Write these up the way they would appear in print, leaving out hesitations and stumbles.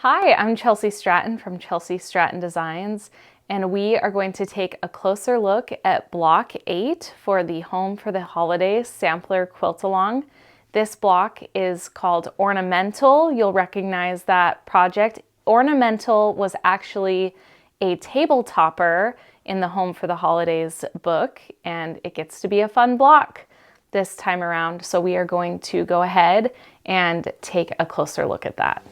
Hi, I'm Chelsi Stratton from Chelsi Stratton Designs, and we are going to take a closer look at Block 8 for the Home for the Holidays sampler quilt along. This block is called Ornamental. You'll recognize that project. Ornamental was actually a table topper in the Home for the Holidays book, and it gets to be a fun block this time around. So we are going to go ahead and take a closer look at that.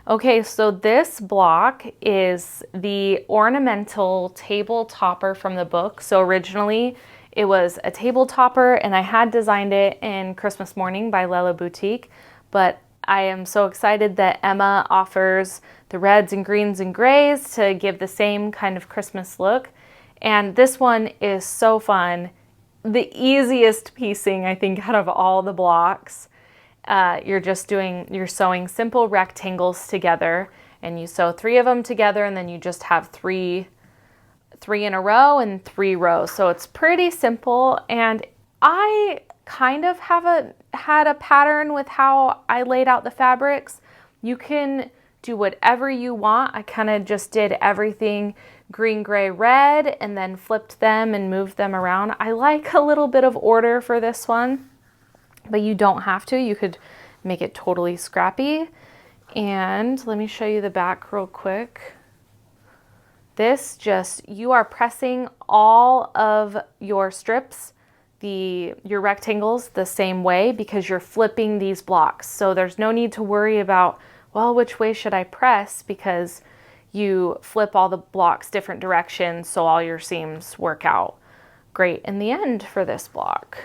Okay, so this block is the Ornamental table topper from the book. So originally it was a table topper and I had designed it in Christmas Morning by Lella Boutique, but I am so excited that Emma offers the reds and greens and grays to give the same kind of Christmas look. And this one is so fun. The easiest piecing, I think, out of all the blocks. You're sewing simple rectangles together, and you sew 3 of them together, and then you just have three in a row and 3 rows. So it's pretty simple, and I kind of had a pattern with how I laid out the fabrics. You can do whatever you want. I kind of just did everything green, gray, red, and then flipped them and moved them around. I like a little bit of order for this one, but you don't have to. You could make it totally scrappy. And let me show you the back real quick. You are pressing all of your strips, your rectangles, the same way because you're flipping these blocks. So there's no need to worry about, well, which way should I press, because you flip all the blocks different directions so all your seams work out great in the end for this block.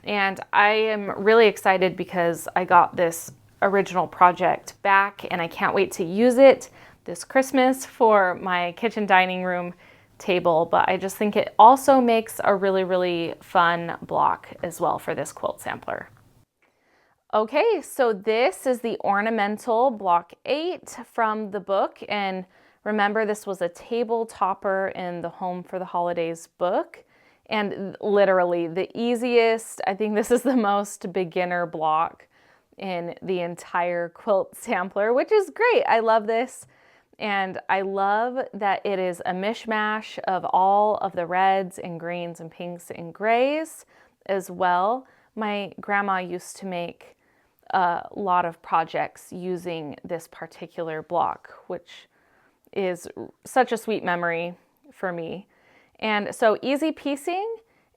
And I am really excited because I got this original project back and I can't wait to use it this Christmas for my kitchen dining room table. But I just think it also makes a really, really fun block as well for this quilt sampler. Okay, so this is the Ornamental Block 8 from the book. And remember, this was a table topper in the Home for the Holidays book. And literally the easiest, I think this is the most beginner block in the entire quilt sampler, which is great. I love this. And I love that it is a mishmash of all of the reds and greens and pinks and grays as well. My grandma used to make a lot of projects using this particular block, which is such a sweet memory for me. And so easy piecing,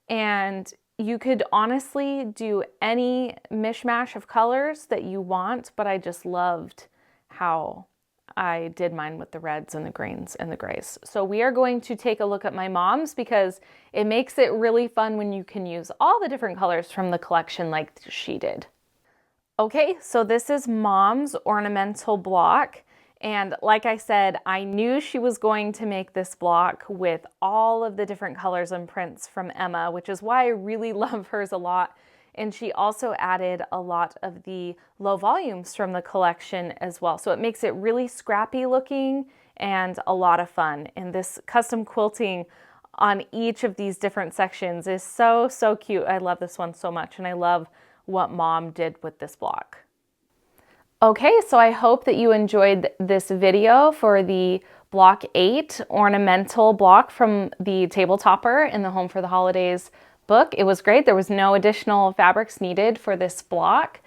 and you could honestly do any mishmash of colors that you want, but I just loved how I did mine with the reds and the greens and the grays. So we are going to take a look at my mom's because it makes it really fun when you can use all the different colors from the collection like she did. Okay, so this is Mom's Ornamental block. And like I said, I knew she was going to make this block with all of the different colors and prints from Emma, which is why I really love hers a lot. And she also added a lot of the low volumes from the collection as well. So it makes it really scrappy looking and a lot of fun. And this custom quilting on each of these different sections is so, so cute. I love this one so much, and I love what Mom did with this block. Okay, so I hope that you enjoyed this video for the Block 8 Ornamental block from the table topper in the Home for the Holidays book. It was great. There was no additional fabrics needed for this block.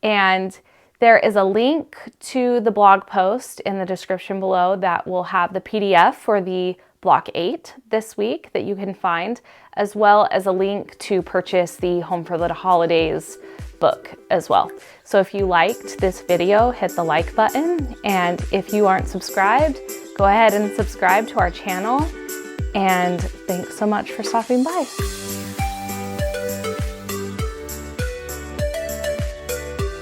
And there is a link to the blog post in the description below that will have the PDF for the Block 8 this week that you can find, as well as a link to purchase the Home for the Holidays book as well. So if you liked this video, hit the like button. And if you aren't subscribed, go ahead and subscribe to our channel. And thanks so much for stopping by.